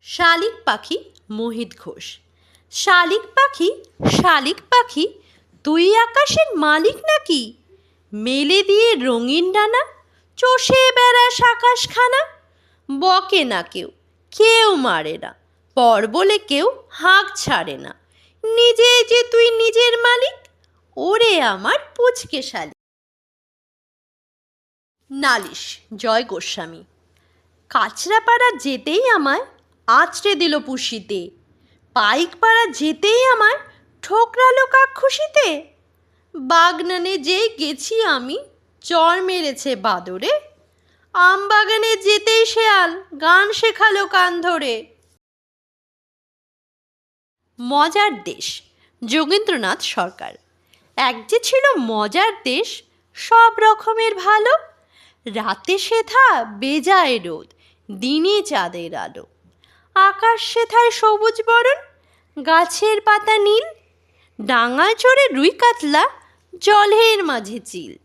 শালিক পাখি মোহিত ঘোষ। শালিক পাখি, শালিক পাখি, তুই আকাশের মালিক নাকি? মেলে দিয়ে রঙিন ডানা, চষে বেড়াস আকাশখানা। বকে না কেউ, কেউ মারে না, পর বলে কেউ হাঁক ছাড়ে না। নিজে যে তুই নিজের মালিক, ওরে আমার পুচকে শালিক। নালিশ, জয় গোস্বামী। কাঁচরাপাড়া যেতেই আমায় আঁচড়ে দিল পুশিতে, পাইকপাড়া যেতেই আমায় ঠোকরালো কাক খুশিতে। বাগনানে যেই গেছি আমি, চর মেরেছে বাদরে, আমবাগানে যেতেই শেয়াল গান শেখালো কান ধরে। মজার দেশ, যোগেন্দ্রনাথ সরকার। এক যে ছিল মজার দেশ, সব রকমের ভালো। রাতে সেথা বেজায় রোদ, দিনে চাঁদের আলো। আকাশ সেথায় সবুজ বরণ, গাছের পাতা নীল। ডাঙায় চড়ে রুই কাতলা, জলের মাঝে চিল।